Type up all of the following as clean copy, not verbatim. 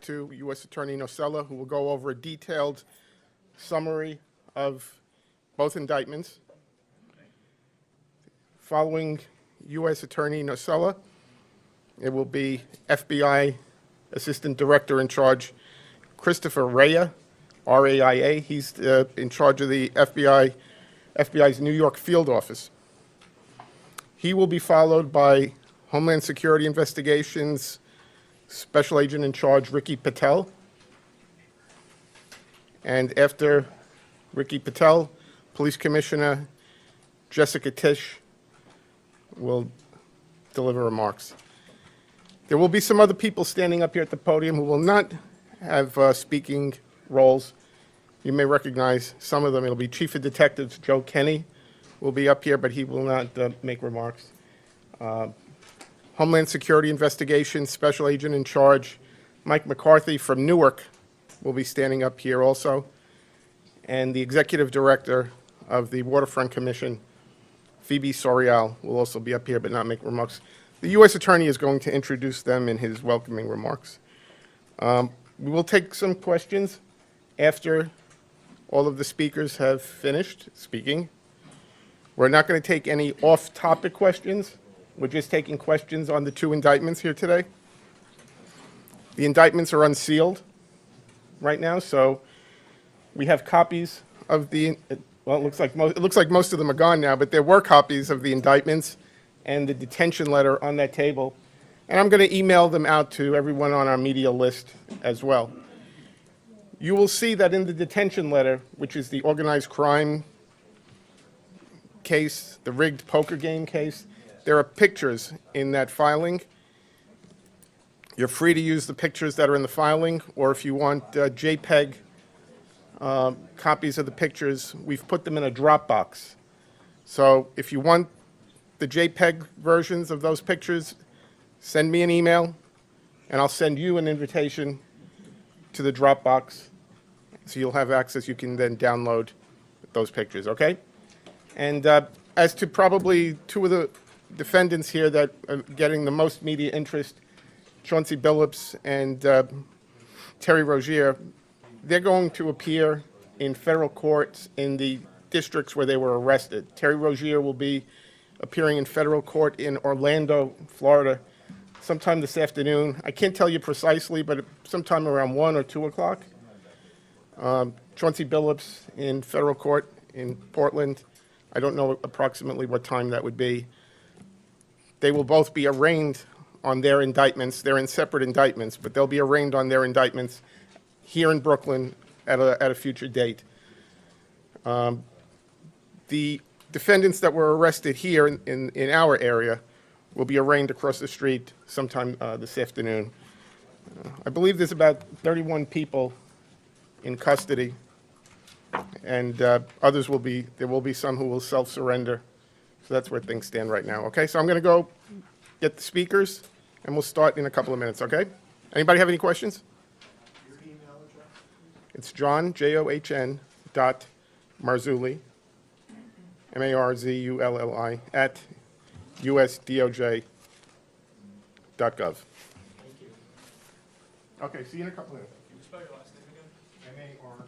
to U.S. Attorney Nocella, who will go over a detailed summary of both indictments. Following U.S. Attorney Nocella, it will be FBI Assistant Director in Charge Christopher Raya, R-A-I-A. He's in charge of the FBI's New York field office. He will be followed by Homeland Security Investigations Special Agent in Charge Ricky Patel. And after Ricky Patel, Police Commissioner Jessica Tisch will deliver remarks. There will be some other people standing up here at the podium who will not have speaking roles. You may recognize some of them. It'll be Chief of Detectives Joe Kenny will be up here, but he will not make remarks. Homeland Security Investigations Special Agent in Charge Mike McCarthy from Newark will be standing up here also. And the Executive Director of the Waterfront Commission, Phoebe Sorial, will also be up here but not make remarks. The U.S. Attorney is going to introduce them in his welcoming remarks. We will take some questions after all of the speakers have finished speaking. We're not going to take any off-topic questions. We're just taking questions on the two indictments here today. The indictments are unsealed right now, so we have copies of the, well, it looks like most of them are gone now, but there were copies of the indictments and the detention letter on that table. And I'm going to email them out to everyone on our media list as well. You will see that in the detention letter, which is the organized crime case, the rigged poker game case, there are pictures in that filing. You're free to use the pictures that are in the filing, or if you want JPEG copies of the pictures, we've put them in a Dropbox. So if you want the JPEG versions of those pictures, send me an email, and I'll send you an invitation to the Dropbox, so you'll have access. You can then download those pictures, okay? And as to probably two of the defendants here that are getting the most media interest, Chauncey Billups and Terry Rozier, they're going to appear in federal courts in the districts where they were arrested. Terry Rozier will be appearing in federal court in Orlando, Florida, sometime this afternoon. I can't tell you precisely, but sometime around 1 or 2 o'clock. Chauncey Billups in federal court in Portland. I don't know approximately what time that would be. They will both be arraigned on their indictments. They're in separate indictments, but they'll be arraigned on their indictments here in Brooklyn at a future date. The defendants that were arrested here in our area will be arraigned across the street sometime this afternoon. I believe there's about 31 people in custody, and there will be some who will self-surrender. So that's where things stand right now, okay? So I'm going to go get the speakers, and we'll start in a couple of minutes, okay? Anybody have any questions? Your email address? It's John, John, dot Marzulli, Marzulli, at usdoj.gov. Thank you. Okay, see you in a couple of minutes. Can you spell your last name again? Marzulli.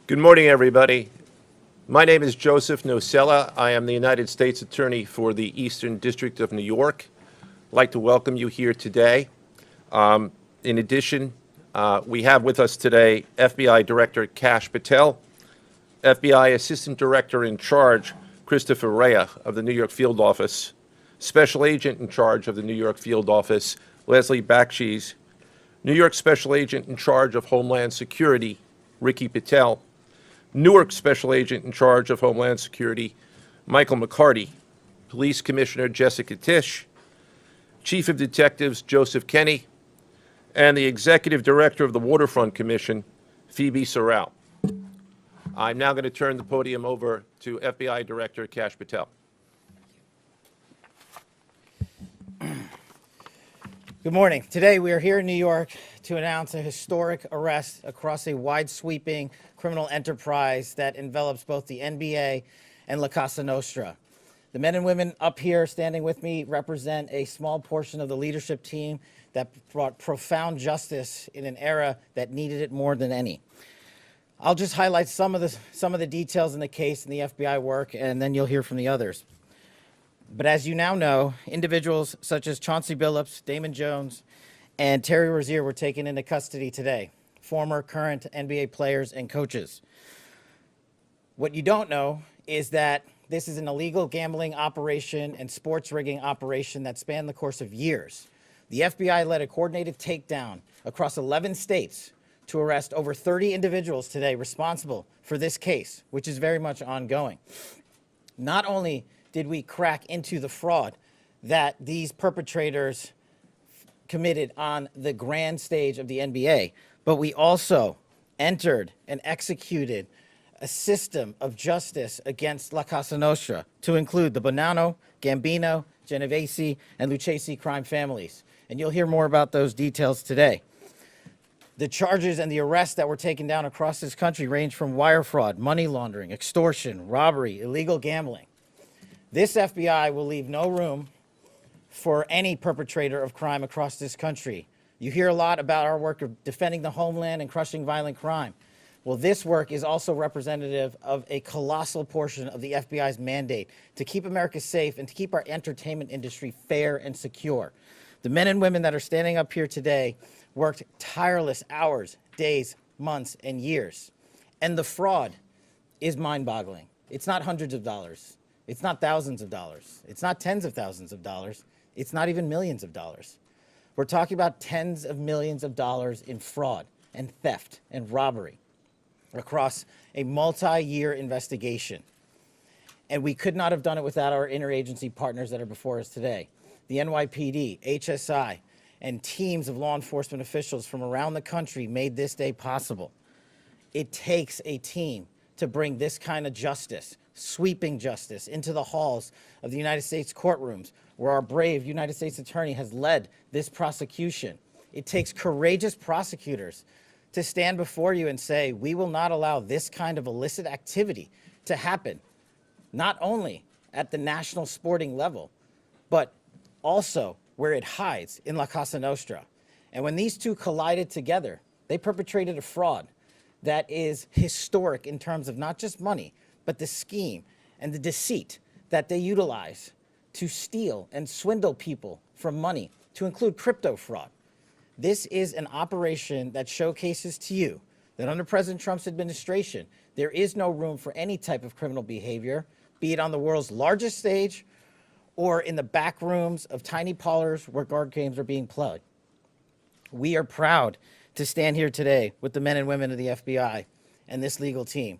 Good morning, everybody. My name is Joseph Nocella. I am the United States Attorney for the Eastern District of New York. I'd like to welcome you here today. In addition, we have with us today FBI Director Kash Patel, FBI Assistant Director in Charge Christopher Rea of the New York Field Office, Special Agent in Charge of the New York Field Office Leslie Bakshi's, New York Special Agent in Charge of Homeland Security Ricky Patel, Newark Special Agent in Charge of Homeland Security Michael McCarty, Police Commissioner Jessica Tisch, Chief of Detectives Joseph Kenny, and the Executive Director of the Waterfront Commission, Phoebe Sorrell. I'm now going to turn the podium over to FBI Director Kash Patel. Good morning. Today we are here in New York to announce a historic arrest across a wide-sweeping criminal enterprise that envelops both the NBA and La Casa Nostra. The men and women up here standing with me represent a small portion of the leadership team that brought profound justice in an era that needed it more than any. I'll just highlight some of the details in the case and the FBI work, and then you'll hear from the others. But as you now know, individuals such as Chauncey Billups, Damon Jones, and Terry Rozier were taken into custody today, former, current NBA players and coaches. What you don't know is that this is an illegal gambling operation and sports rigging operation that spanned the course of years. The FBI led a coordinated takedown across 11 states to arrest over 30 individuals today responsible for this case, which is very much ongoing. Not only did we crack into the fraud that these perpetrators committed on the grand stage of the NBA, but we also entered and executed a system of justice against La Casa Nostra to include the Bonanno, Gambino, Genovese, and Lucchesi crime families. And you'll hear more about those details today. The charges and the arrests that were taken down across this country range from wire fraud, money laundering, extortion, robbery, illegal gambling. This FBI will leave no room for any perpetrator of crime across this country. You hear a lot about our work of defending the homeland and crushing violent crime. Well, this work is also representative of a colossal portion of the FBI's mandate to keep America safe and to keep our entertainment industry fair and secure. The men and women that are standing up here today worked tireless hours, days, months, and years. And the fraud is mind-boggling. It's not hundreds of dollars. It's not thousands of dollars. It's not tens of thousands of dollars. It's not even millions of dollars. We're talking about tens of millions of dollars in fraud and theft and robbery across a multi-year investigation. And we could not have done it without our interagency partners that are before us today. The NYPD, HSI, and teams of law enforcement officials from around the country made this day possible. It takes a team to bring this kind of justice, sweeping justice, into the halls of the United States courtrooms, where our brave United States attorney has led this prosecution. It takes courageous prosecutors to stand before you and say, we will not allow this kind of illicit activity to happen, not only at the national sporting level, but also where it hides in La Casa Nostra. And when these two collided together, they perpetrated a fraud that is historic in terms of not just money, but the scheme and the deceit that they utilize to steal and swindle people from money, to include crypto fraud. This is an operation that showcases to you that under President Trump's administration, there is no room for any type of criminal behavior, be it on the world's largest stage or in the back rooms of tiny parlors where guard games are being played. We are proud to stand here today with the men and women of the FBI and this legal team.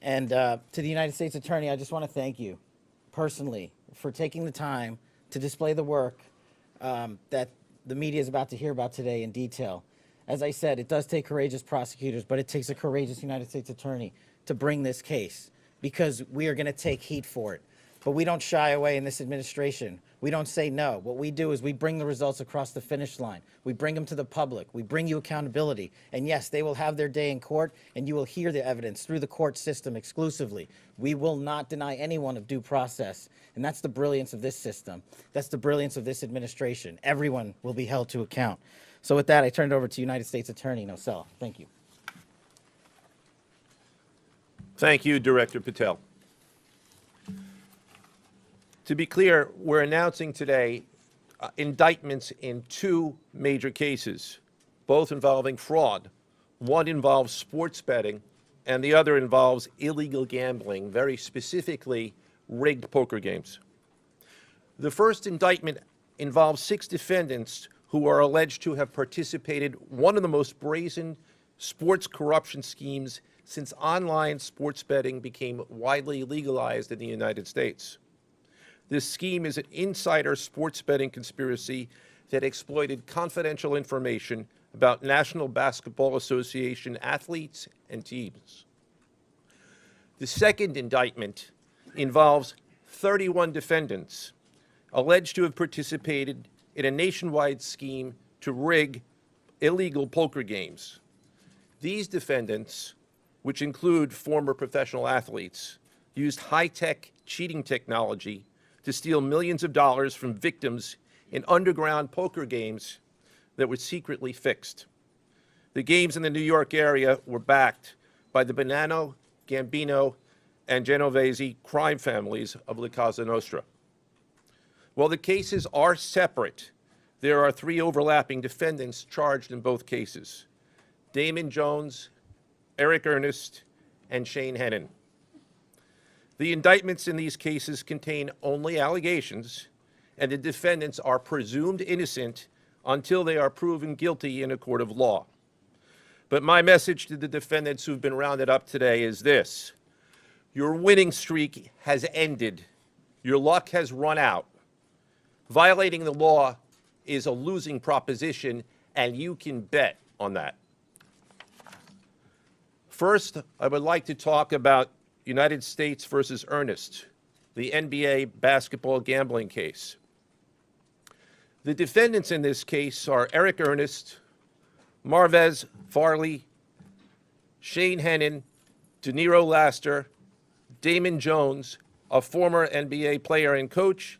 And to the United States Attorney, I just want to thank you personally for taking the time to display the work that the media is about to hear about today in detail. As I said, it does take courageous prosecutors, but it takes a courageous United States Attorney to bring this case, because we are going to take heat for it. But we don't shy away in this administration. We don't say no. What we do is we bring the results across the finish line. We bring them to the public. We bring you accountability. And yes, they will have their day in court, and you will hear the evidence through the court system exclusively. We will not deny anyone of due process. And that's the brilliance of this system. That's the brilliance of this administration. Everyone will be held to account. So with that, I turn it over to United States Attorney Nocella. Thank you. Thank you, Director Patel. To be clear, we're announcing today indictments in two major cases, both involving fraud. One involves sports betting, and the other involves illegal gambling, very specifically rigged poker games. The first indictment involves 6 defendants who are alleged to have participated in one of the most brazen sports corruption schemes since online sports betting became widely legalized in the United States. This scheme is an insider sports betting conspiracy that exploited confidential information about National Basketball Association athletes and teams. The second indictment involves 31 defendants alleged to have participated in a nationwide scheme to rig illegal poker games. These defendants, which include former professional athletes, used high-tech cheating technology to steal millions of dollars from victims in underground poker games that were secretly fixed. The games in the New York area were backed by the Bonanno, Gambino, and Genovese crime families of La Cosa Nostra. While the cases are separate, there are 3 overlapping defendants charged in both cases: Damon Jones, Eric Ernest, and Shane Hennon. The indictments in these cases contain only allegations, and the defendants are presumed innocent until they are proven guilty in a court of law. But my message to the defendants who've been rounded up today is this: your winning streak has ended. Your luck has run out. Violating the law is a losing proposition, and you can bet on that. First, I would like to talk about United States versus Ernest, the NBA basketball gambling case. The defendants in this case are Eric Ernest, Marvez Farley, Shane Hennon, De Niro Laster, Damon Jones, a former NBA player and coach,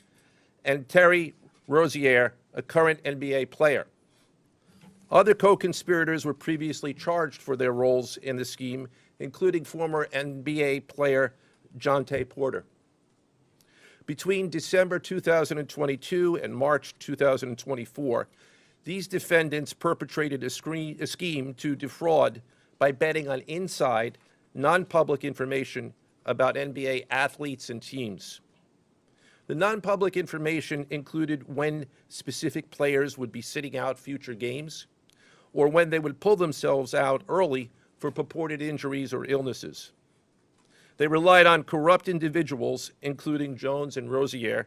and Terry Rozier, a current NBA player. Other co-conspirators were previously charged for their roles in the scheme, including former NBA player Jonte Porter. Between December 2022 and March 2024, these defendants perpetrated a scheme to defraud by betting on inside, non-public information about NBA athletes and teams. The non-public information included when specific players would be sitting out future games, or when they would pull themselves out early for purported injuries or illnesses. They relied on corrupt individuals, including Jones and Rozier.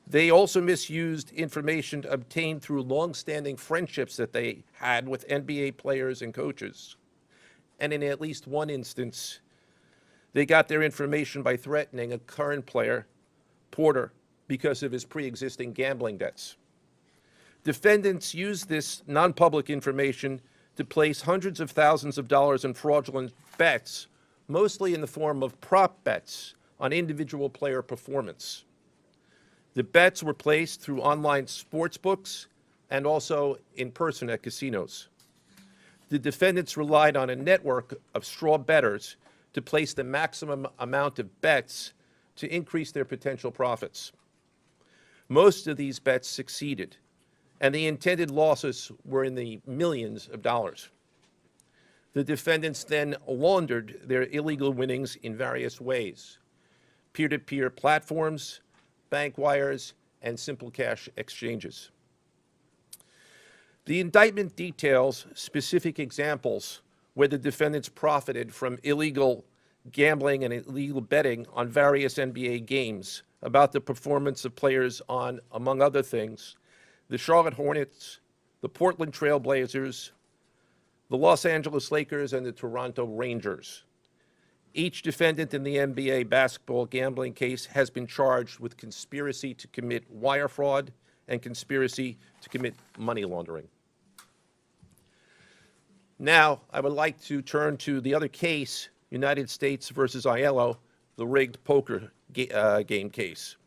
They also misused information obtained through long-standing friendships that they had with NBA players and coaches. And in at least one instance, they got their information by threatening a current player, Porter, because of his pre-existing gambling debts. Defendants used this non-public information to place hundreds of thousands of dollars in fraudulent bets, mostly in the form of prop bets on individual player performance. The bets were placed through online sports books and also in person at casinos. The defendants relied on a network of straw bettors to place the maximum amount of bets to increase their potential profits. Most of these bets succeeded, and the intended losses were in the millions of dollars. The defendants then laundered their illegal winnings in various ways: peer-to-peer platforms, bank wires, and simple cash exchanges. The indictment details specific examples where the defendants profited from illegal gambling and illegal betting on various NBA games about the performance of players on, among other things, the Charlotte Hornets, the Portland Trail Blazers, the Los Angeles Lakers, and the Toronto Rangers. Each defendant in the NBA basketball gambling case has been charged with conspiracy to commit wire fraud and conspiracy to commit money laundering. Now, I would like to turn to the other case, United States versus Aiello, the rigged poker game case.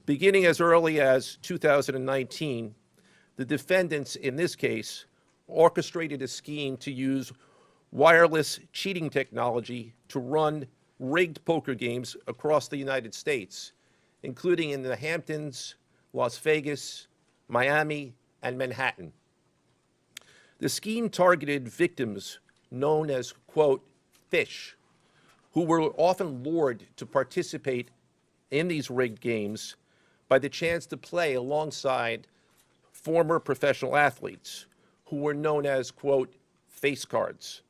Beginning as early as 2019, the defendants in this case orchestrated a scheme to use wireless cheating technology to run rigged poker games across the United States, including in the Hamptons, Las Vegas, Miami, and Manhattan. The scheme targeted victims known as, quote, fish, who were often lured to participate in these rigged games by the chance to play alongside former professional athletes who were known as, quote, face cards.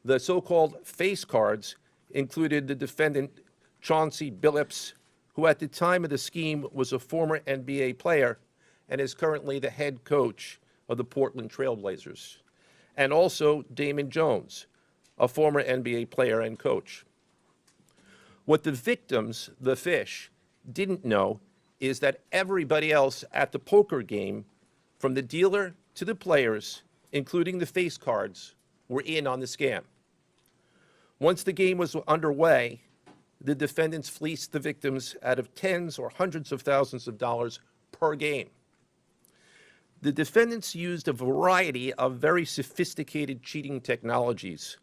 The so-called face cards included the defendant Chauncey Billups, who at the time of the scheme was a former NBA player and is currently the head coach of the Portland Trail Blazers, and also Damon Jones, a former NBA player and coach. What the victims, the fish, didn't know is that everybody else at the poker game, from the dealer to the players, including the face cards, were in on the scam. Once the game was underway, the defendants fleeced the victims out of tens or hundreds of thousands of dollars per game. The defendants used a variety of very sophisticated cheating technologies,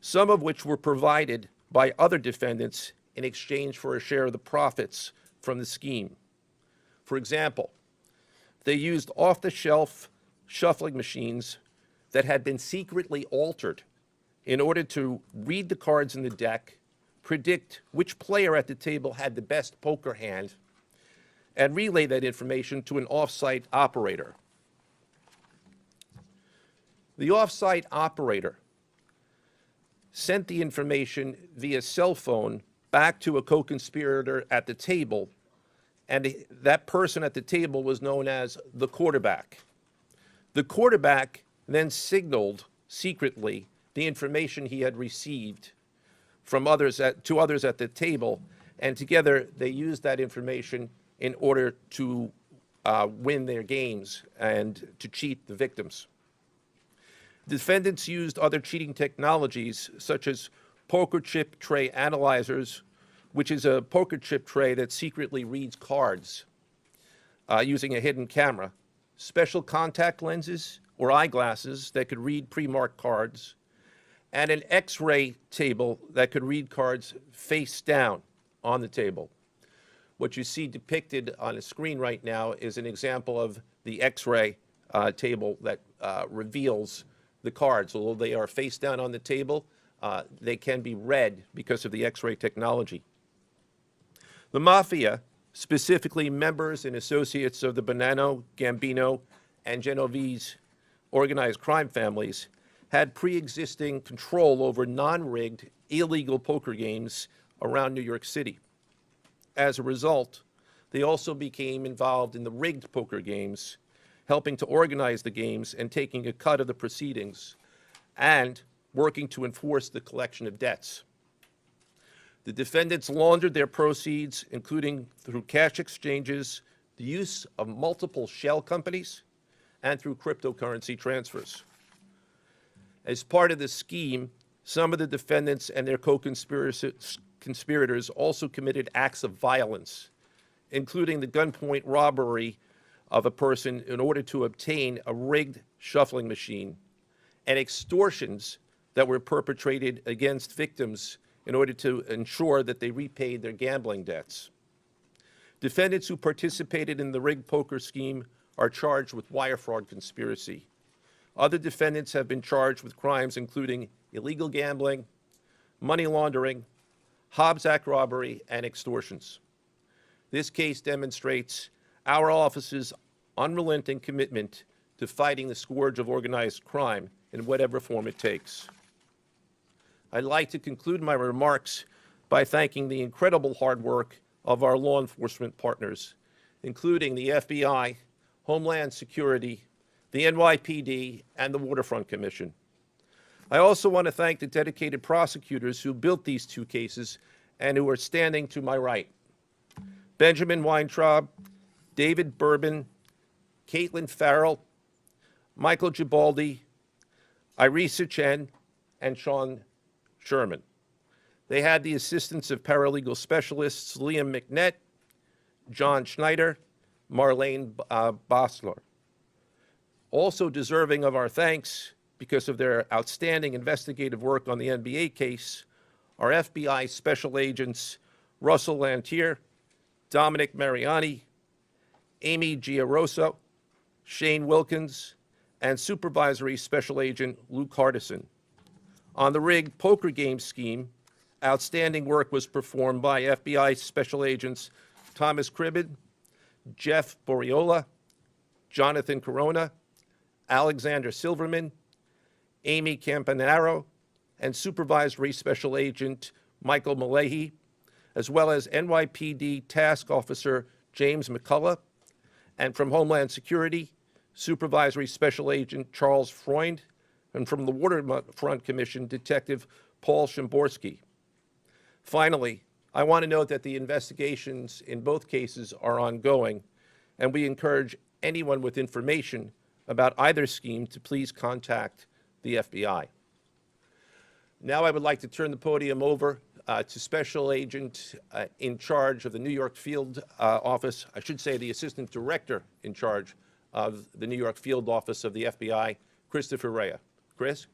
some of which were provided by other defendants in exchange for a share of the profits from the scheme. For example, they used off-the-shelf shuffling machines that had been secretly altered in order to read the cards in the deck, predict which player at the table had the best poker hand, and relay that information to an off-site operator. The off-site operator sent the information via cell phone back to a co-conspirator at the table, and that person at the table was known as the quarterback. The quarterback then signaled secretly the information he had received from to others at the table, and together they used that information in order to win their games and to cheat the victims. Defendants used other cheating technologies such as poker chip tray analyzers, which is a poker chip tray that secretly reads cards using a hidden camera, special contact lenses or eyeglasses that could read pre-marked cards, and an X-ray table that could read cards face down on the table. What you see depicted on the screen right now is an example of the X-ray table that reveals the cards. Although they are face down on the table, they can be read because of the X-ray technology. The Mafia, specifically members and associates of the Bonanno, Gambino, and Genovese organized crime families, had pre-existing control over non-rigged, illegal poker games around New York City. As a result, they also became involved in the rigged poker games, helping to organize the games and taking a cut of the proceedings, and working to enforce the collection of debts. The defendants laundered their proceeds, including through cash exchanges, the use of multiple shell companies, and through cryptocurrency transfers. As part of the scheme, some of the defendants and their co-conspirators also committed acts of violence, including the gunpoint robbery of a person in order to obtain a rigged shuffling machine, and extortions that were perpetrated against victims in order to ensure that they repaid their gambling debts. Defendants who participated in the rigged poker scheme are charged with wire fraud conspiracy. Other defendants have been charged with crimes including illegal gambling, money laundering, Hobbs Act robbery, and extortions. This case demonstrates our office's unrelenting commitment to fighting the scourge of organized crime in whatever form it takes. I'd like to conclude my remarks by thanking the incredible hard work of our law enforcement partners, including the FBI, Homeland Security, the NYPD, and the Waterfront Commission. I also want to thank the dedicated prosecutors who built these two cases and who are standing to my right. Benjamin Weintraub, David Bourbon, Caitlin Farrell, Michael Gibaldi, Irisa Chen, and Sean Sherman. They had the assistance of paralegal specialists Liam McNett, John Schneider, Marlene Bosler. Also deserving of our thanks, because of their outstanding investigative work on the NBA case are FBI Special Agents Russell Lantier, Dominic Mariani, Amy Giaroso, Shane Wilkins, and Supervisory Special Agent Luke Hardison. On the rigged poker game scheme, outstanding work was performed by FBI Special Agents Thomas Cribbin, Jeff Boriola, Jonathan Corona, Alexander Silverman, Amy Campanaro, and Supervisory Special Agent Michael Malahy, as well as NYPD Task Officer James McCullough, and from Homeland Security, Supervisory Special Agent Charles Freund, and from the Waterfront Commission, Detective Paul Shimborski. Finally, I want to note that the investigations in both cases are ongoing, and we encourage anyone with information about either scheme to please contact the FBI. Now I would like to turn the podium over to Special Agent in charge of the New York Field Office, I should say the Assistant Director in charge of the New York Field Office of the FBI, Christopher Rea. Chris?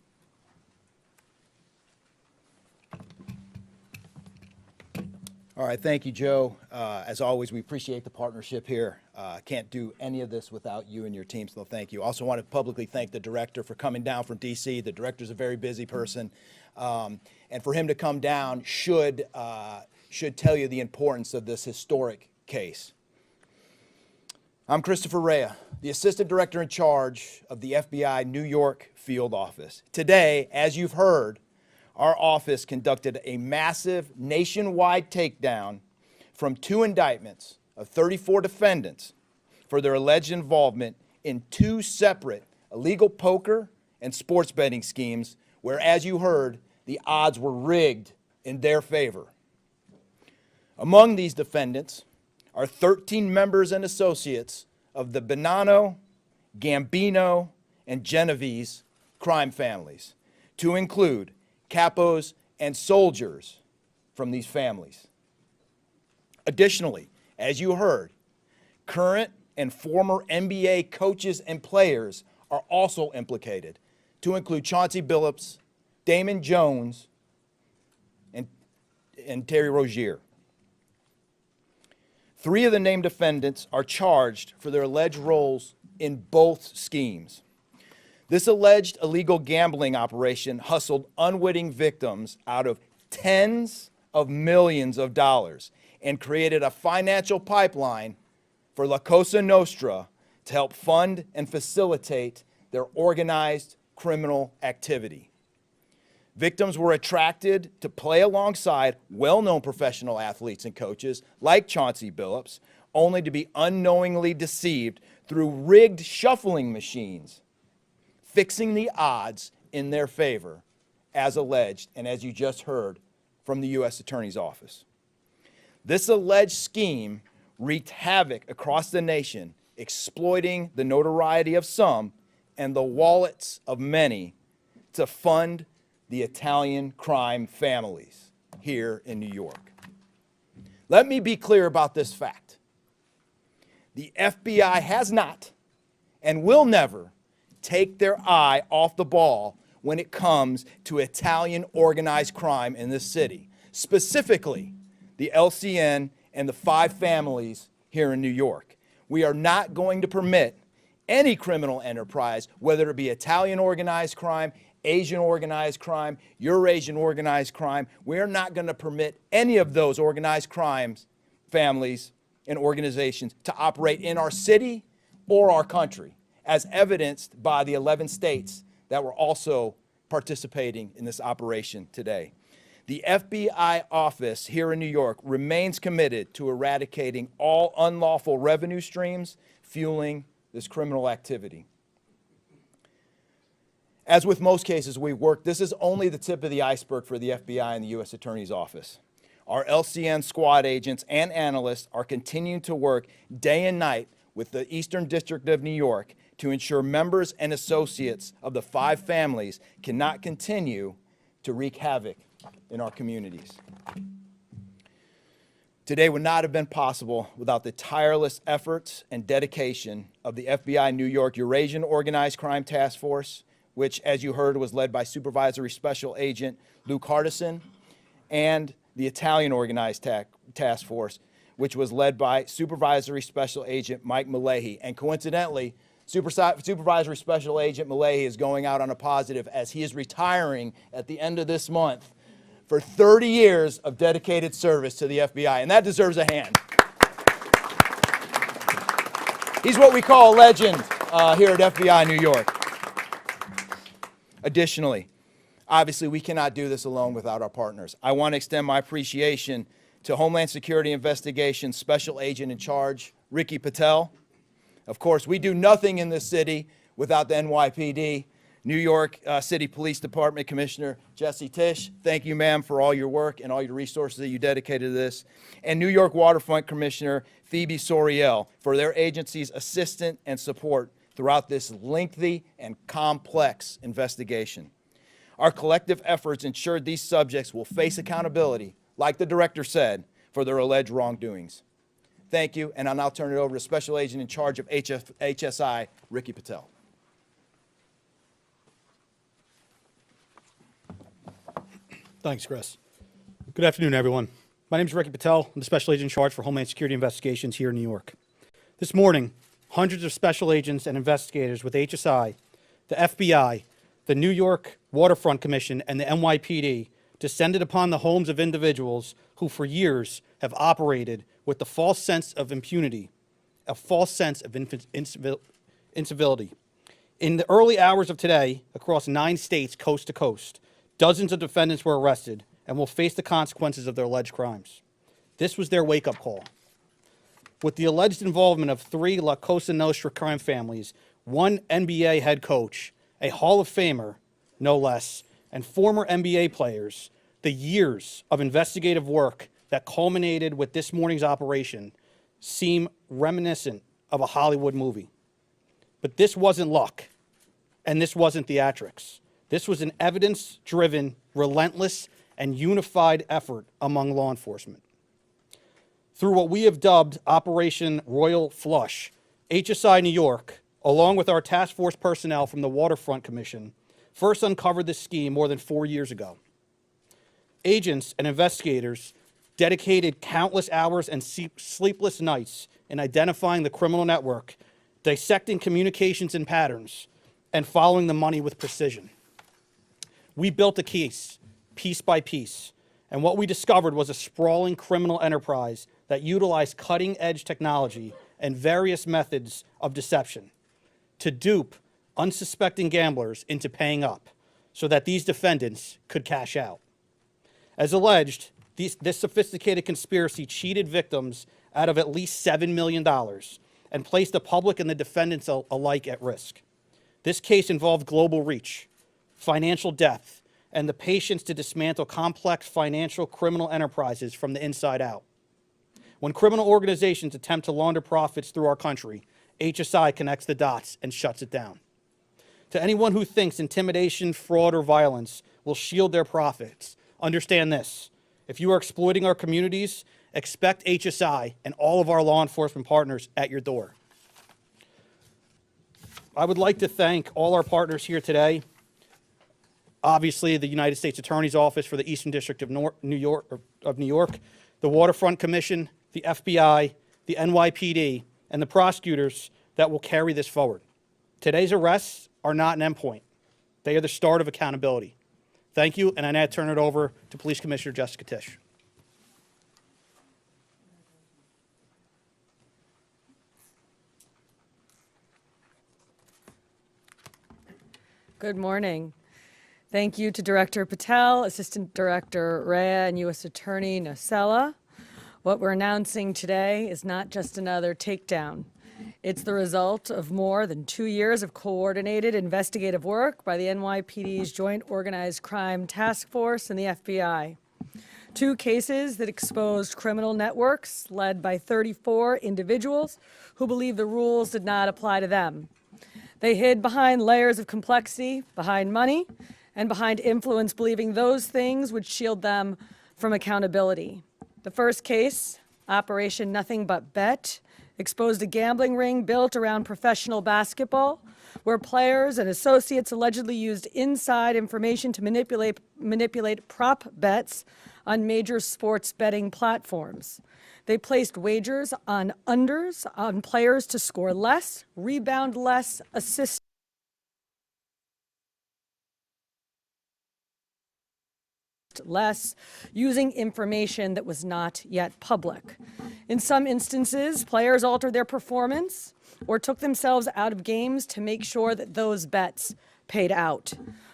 All right, thank you, Joe. As always, we appreciate the partnership here. Can't do any of this without you and your team, so thank you. Also want to publicly thank the director for coming down from D.C. The director's a very busy person, and for him to come down should tell you the importance of this historic case. I'm Christopher Rea, the Assistant Director in charge of the FBI New York Field Office. Today, as you've heard, our office conducted a massive nationwide takedown from 2 indictments of 34 defendants for their alleged involvement in 2 separate illegal poker and sports betting schemes where, as you heard, the odds were rigged in their favor. Among these defendants are 13 members and associates of the Bonanno, Gambino, and Genovese crime families, to include capos and soldiers from these families. Additionally, as you heard, current and former NBA coaches and players are also implicated, to include Chauncey Billups, Damon Jones, and Terry Rozier. 3 of the named defendants are charged for their alleged roles in both schemes. This alleged illegal gambling operation hustled unwitting victims out of tens of millions of dollars and created a financial pipeline for La Cosa Nostra to help fund and facilitate their organized criminal activity. Victims were attracted to play alongside well-known professional athletes and coaches like Chauncey Billups, only to be unknowingly deceived through rigged shuffling machines, fixing the odds in their favor, as alleged and as you just heard from the U.S. Attorney's Office. This alleged scheme wreaked havoc across the nation, exploiting the notoriety of some and the wallets of many to fund the Italian crime families here in New York. Let me be clear about this fact. The FBI has not and will never take their eye off the ball when it comes to Italian organized crime in this city, specifically the LCN and the 5 families here in New York. We are not going to permit any criminal enterprise, whether it be Italian organized crime, Asian organized crime, Eurasian organized crime. We're not going to permit any of those organized crimes, families, and organizations to operate in our city or our country, as evidenced by the 11 states that were also participating in this operation today. The FBI office here in New York remains committed to eradicating all unlawful revenue streams fueling this criminal activity. As with most cases we've worked, this is only the tip of the iceberg for the FBI and the U.S. Attorney's Office. Our LCN squad agents and analysts are continuing to work day and night with the Eastern District of New York to ensure members and associates of the 5 families cannot continue to wreak havoc in our communities. Today would not have been possible without the tireless efforts and dedication of the FBI New York Eurasian Organized Crime Task Force, which, as you heard, was led by Supervisory Special Agent Luke Hardison, and the Italian Organized Task Force, which was led by Supervisory Special Agent Mike Malahy. And coincidentally, Supervisory Special Agent Malahy is going out on a positive as he is retiring at the end of this month for 30 years of dedicated service to the FBI, and that deserves a hand. He's what we call a legend here at FBI New York. Additionally, obviously, we cannot do this alone without our partners. I want to extend my appreciation to Homeland Security Investigations Special Agent in Charge, Ricky Patel. Of course, we do nothing in this city without the NYPD. New York City Police Department Commissioner Jesse Tisch, thank you, ma'am, for all your work and all your resources that you dedicated to this. And New York Waterfront Commissioner Phoebe Soriel for their agency's assistance and support throughout this lengthy and complex investigation. Our collective efforts ensured these subjects will face accountability, like the director said, for their alleged wrongdoings. Thank you, and I'll now turn it over to Special Agent in charge of HSI, Ricky Patel. Thanks, Chris. Good afternoon, everyone. My name is Ricky Patel. I'm the Special Agent in charge for Homeland Security Investigations here in New York. This morning, hundreds of special agents and investigators with HSI, the FBI, the New York Waterfront Commission, and the NYPD descended upon the homes of individuals who for years have operated with the false sense of impunity, a false sense of incivility. In the early hours of today, across 9 states, coast to coast, dozens of defendants were arrested and will face the consequences of their alleged crimes. This was their wake-up call. With the alleged involvement of 3 La Cosa Nostra crime families, 1 NBA head coach, a Hall of Famer, no less, and former NBA players, the years of investigative work that culminated with this morning's operation seem reminiscent of a Hollywood movie. But this wasn't luck, and this wasn't theatrics. This was an evidence-driven, relentless, and unified effort among law enforcement. Through what we have dubbed Operation Royal Flush, HSI New York, along with our task force personnel from the Waterfront Commission, first uncovered this scheme more than 4 years ago. Agents and investigators dedicated countless hours and sleepless nights in identifying the criminal network, dissecting communications and patterns, and following the money with precision. We built a case, piece by piece, and what we discovered was a sprawling criminal enterprise that utilized cutting-edge technology and various methods of deception to dupe unsuspecting gamblers into paying up so that these defendants could cash out. As alleged, this sophisticated conspiracy cheated victims out of at least $7 million and placed the public and the defendants alike at risk. This case involved global reach, financial depth, and the patience to dismantle complex financial criminal enterprises from the inside out. When criminal organizations attempt to launder profits through our country, HSI connects the dots and shuts it down. To anyone who thinks intimidation, fraud, or violence will shield their profits, understand this. If you are exploiting our communities, expect HSI and all of our law enforcement partners at your door. I would like to thank all our partners here today. Obviously, the United States Attorney's Office for the Eastern District of New York, the Waterfront Commission, the FBI, the NYPD, and the prosecutors that will carry this forward. Today's arrests are not an endpoint. They are the start of accountability. Thank you, and I now turn it over to Police Commissioner Jessica Tisch. Good morning. Thank you to Director Patel, Assistant Director Rea, and U.S. Attorney Nocella. What we're announcing today is not just another takedown. It's the result of more than 2 years of coordinated investigative work by the NYPD's Joint Organized Crime Task Force and the FBI. 2 cases that exposed criminal networks led by 34 individuals who believed the rules did not apply to them. They hid behind layers of complexity, behind money, and behind influence, believing those things would shield them from accountability. The first case, Operation Nothing But Bet, exposed a gambling ring built around professional basketball, where players and associates allegedly used inside information to manipulate prop bets on major sports betting platforms. They placed wagers on unders on players to score less, rebound less, assist less, using information that was not yet public. In some instances, players altered their performance or took themselves out of games to make sure that those bets paid out.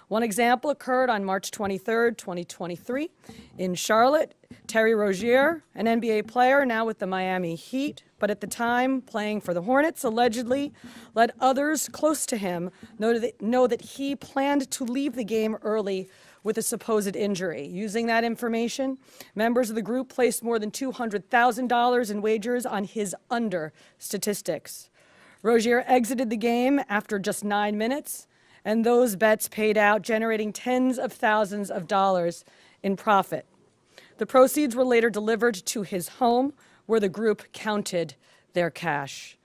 One example occurred on March 23rd, 2023, in Charlotte. Terry Rozier, an NBA player now with the Miami Heat, but at the time playing for the Hornets, allegedly let others close to him know that he planned to leave the game early with a supposed injury. Using that information, members of the group placed more than $200,000 in wagers on his under statistics. Rozier exited the game after just 9 minutes, and those bets paid out, generating tens of thousands of dollars in profit. The proceeds were later delivered to his home, where the group counted their cash.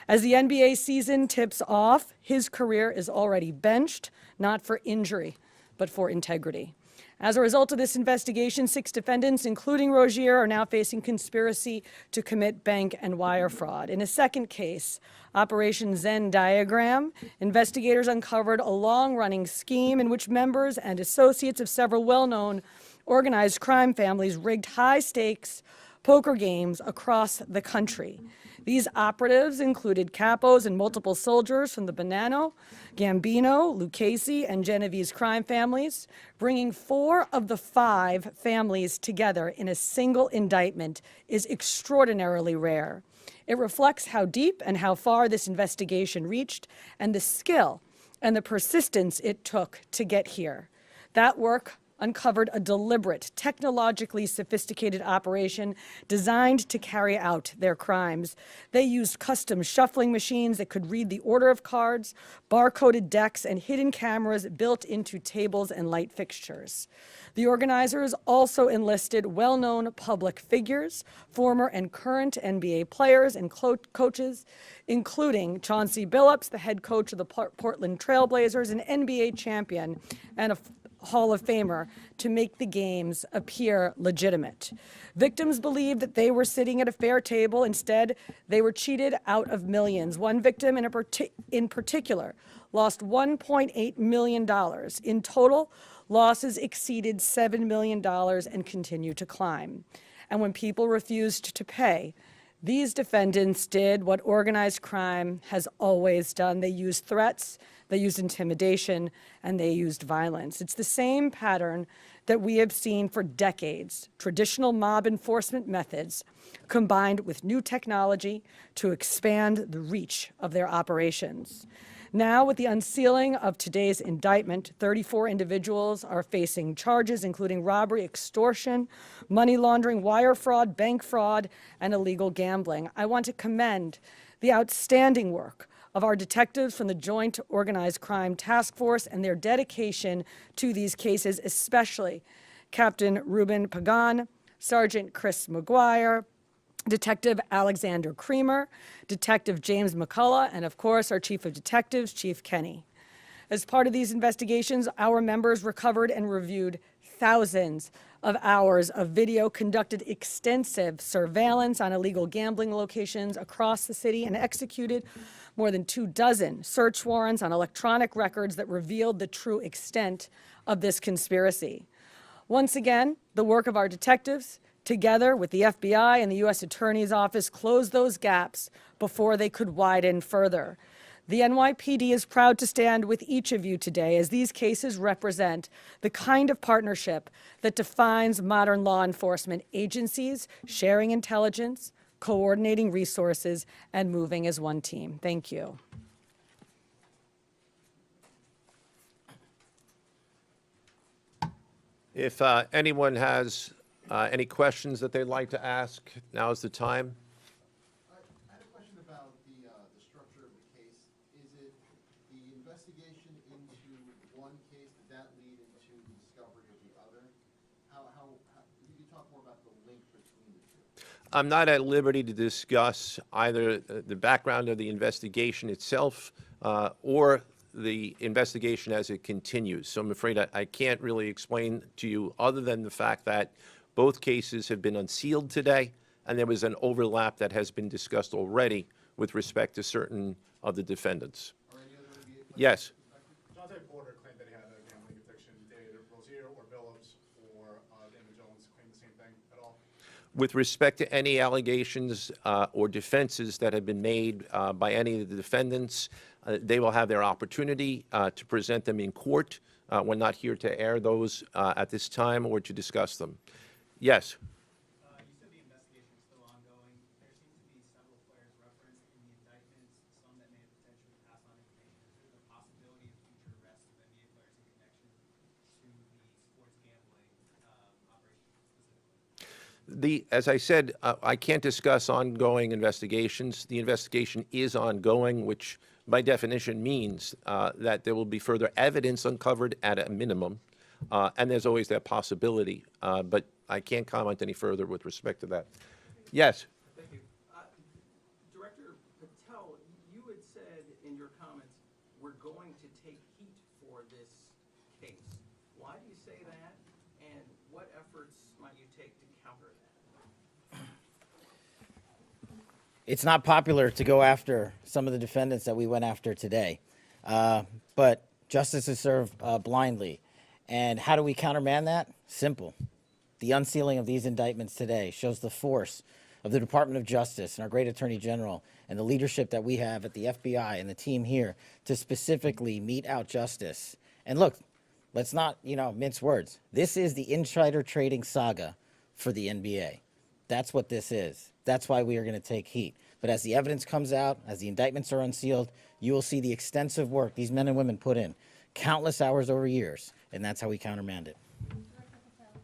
As the NBA season tips off, his career is already benched, not for injury, but for integrity. As a result of this investigation, 6 defendants, including Rozier, are now facing conspiracy to commit bank and wire fraud. In a second case, Operation Zen Diagram, investigators uncovered a long-running scheme in which members and associates of several well-known organized crime families rigged high-stakes poker games across the country. These operatives included capos and multiple soldiers from the Bonanno, Gambino, Lucchese, and Genovese crime families. Bringing 4 of the 5 families together in a single indictment is extraordinarily rare. It reflects how deep and how far this investigation reached, and the skill and the persistence it took to get here. That work uncovered a deliberate, technologically sophisticated operation designed to carry out their crimes. They used custom shuffling machines that could read the order of cards, barcoded decks, and hidden cameras built into tables and light fixtures. The organizers also enlisted well-known public figures, former and current NBA players and coaches, including Chauncey Billups, the head coach of the Portland Trail Blazers, an NBA champion and a Hall of Famer, to make the games appear legitimate. Victims believed that they were sitting at a fair table. Instead, they were cheated out of millions. One victim in particular lost $1.8 million. In total, losses exceeded $7 million and continue to climb. And when people refused to pay, these defendants did what organized crime has always done. They used threats, they used intimidation, and they used violence. It's the same pattern that we have seen for decades: traditional mob enforcement methods combined with new technology to expand the reach of their operations. Now, with the unsealing of today's indictment, 34 individuals are facing charges, including robbery, extortion, money laundering, wire fraud, bank fraud, and illegal gambling. I want to commend the outstanding work of our detectives from the Joint Organized Crime Task Force and their dedication to these cases, especially Captain Ruben Pagan, Sergeant Chris McGuire, Detective Alexander Creamer, Detective James McCullough, and of course, our Chief of Detectives, Chief Kenny. As part of these investigations, our members recovered and reviewed thousands of hours of video, conducted extensive surveillance on illegal gambling locations across the city, and executed more than 24 search warrants on electronic records that revealed the true extent of this conspiracy. Once again, the work of our detectives, together with the FBI and the U.S. Attorney's Office, closed those gaps before they could widen further. The NYPD is proud to stand with each of you today, as these cases represent the kind of partnership that defines modern law enforcement agencies, sharing intelligence, coordinating resources, and moving as one team. Thank you. If anyone has any questions that they'd like to ask, now is the time. I had a question about the structure of the case. Is it the investigation into one case, did that lead into the discovery of the other? How you can talk more about the link between the two? I'm not at liberty to discuss either the background of the investigation itself or the investigation as it continues. So I'm afraid I can't really explain to you other than the fact that both cases have been unsealed today, and there was an overlap that has been discussed already with respect to certain of the defendants. Yes. Jonte Porter claimed that he had a gambling addiction. Did Rozier or Billups or Damon Jones claim the same thing at all? With respect to any allegations or defenses that have been made by any of the defendants, they will have their opportunity to present them in court. We're not here to air those at this time or to discuss them. Yes. You said the investigation is still ongoing. There seems to be several players referenced in the indictments, some that may have potentially passed on information. Is there the possibility of future arrests of NBA players in connection to the sports gambling operation specifically? As I said, I can't discuss ongoing investigations. The investigation is ongoing, which by definition means that there will be further evidence uncovered at a minimum, and there's always that possibility. But I can't comment any further with respect to that. Yes. Thank you. Director Patel, you had said in your comments, we're going to take heat for this case. Why do you say that, and what efforts might you take to counter that? It's not popular to go after some of the defendants that we went after today, but justice is served blindly. And how do we countermand that? Simple. The unsealing of these indictments today shows the force of the Department of Justice and our great Attorney General and the leadership that we have at the FBI and the team here to specifically mete out justice. And look, let's not, mince words. This is the insider trading saga for the NBA. That's what this is. That's why we are going to take heat. But as the evidence comes out, as the indictments are unsealed, you will see the extensive work these men and women put in, countless hours over years, and that's how we countermand it. Director Patel,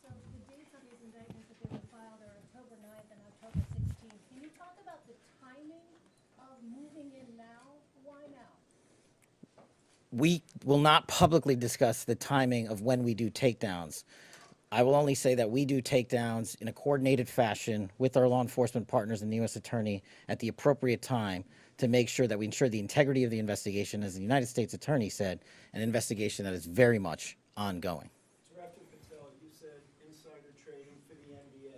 so the dates on these indictments that they were filed are October 9th and October 16th. Can you talk about the timing of moving in now? Why now? We will not publicly discuss the timing of when we do takedowns. I will only say that we do takedowns in a coordinated fashion with our law enforcement partners and the U.S. Attorney at the appropriate time to make sure that we ensure the integrity of the investigation, as the United States Attorney said, an investigation that is very much ongoing. Director Patel, you said insider trading for the NBA.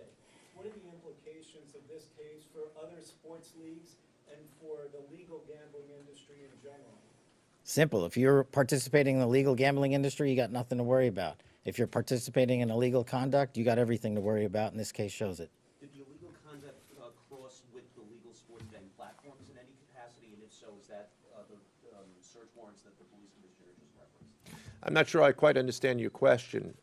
What are the implications of this case for other sports leagues and for the legal gambling industry in general? Simple. If you're participating in the legal gambling industry, you got nothing to worry about. If you're participating in illegal conduct, you got everything to worry about, and this case shows it. Did the illegal conduct cross with the legal sports betting platforms in any capacity? And if so, is that the search warrants that the police commissioner just referenced? I'm not sure I quite understand your question.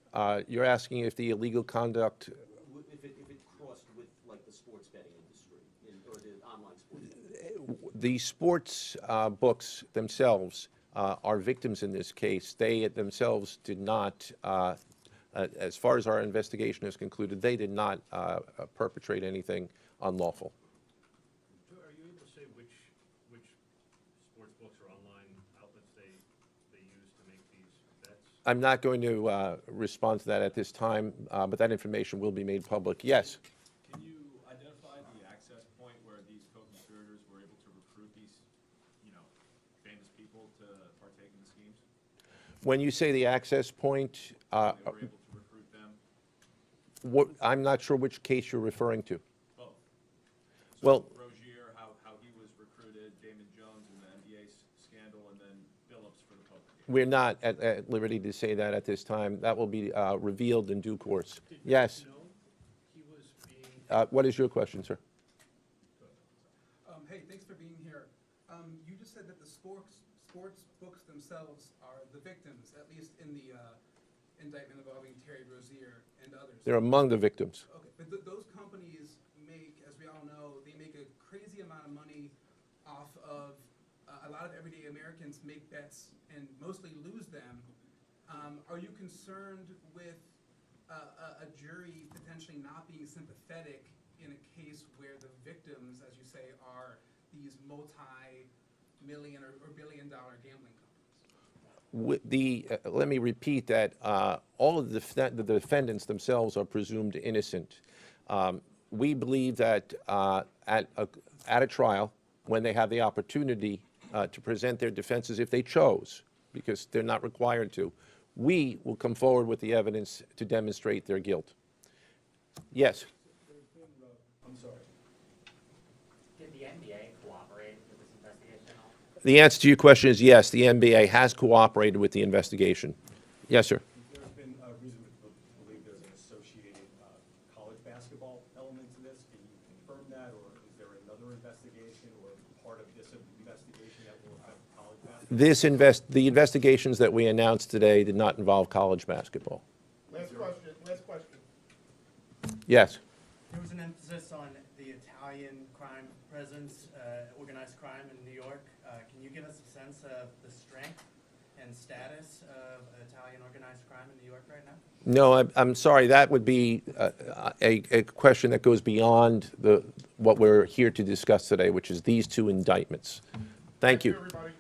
You're asking if the illegal conduct, If it crossed with like the sports betting industry or the online sports betting? the sports books themselves are victims in this case. They themselves did not, as far as our investigation is concluded, they did not perpetrate anything unlawful. Are you able to say which sports books or online outlets they use to make these bets? I'm not going to respond to that at this time, but that information will be made public. Yes. Can you identify the access point where these co-conspirators were able to recruit these, famous people to partake in the schemes? When you say the access point, They were able to recruit them? I'm not sure which case you're referring to. Both. Well, Rozier, how he was recruited, Damon Jones in the NBA scandal, and then Billups for the poker game. we're not at liberty to say that at this time. That will be revealed in due course. Yes. He was being What is your question, sir? Hey, thanks for being here. You just said that the sports books themselves are the victims, at least in the indictment involving Terry Rozier and others. They're among the victims. Okay, but those companies make, as we all know, they make a crazy amount of money off of a lot of everyday Americans make bets and mostly lose them. Are you concerned with a jury potentially not being sympathetic in a case where the victims, as you say, are these multi-million or billion-dollar gambling companies? Let me repeat that all of the defendants themselves are presumed innocent. we believe that at a trial, when they have the opportunity to present their defenses if they chose, because they're not required to, we will come forward with the evidence to demonstrate their guilt. Yes? I'm sorry. Did the NBA cooperate with this investigation at all? The answer to your question is yes, the NBA has cooperated with the investigation. Yes, sir. There's been a reason to believe there's an associated college basketball element to this. Can you confirm that, or is there another investigation or part of this investigation that will affect college basketball? The investigations that we announced today did not involve college basketball. Last question, last question. Yes. There was an emphasis on the Italian crime presence, organized crime in New York. Can you give us a sense of the strength and status of Italian organized crime in New York right now? No, I'm sorry. That would be a question that goes beyond what we're here to discuss today, which is these two indictments. Thank you. Everybody.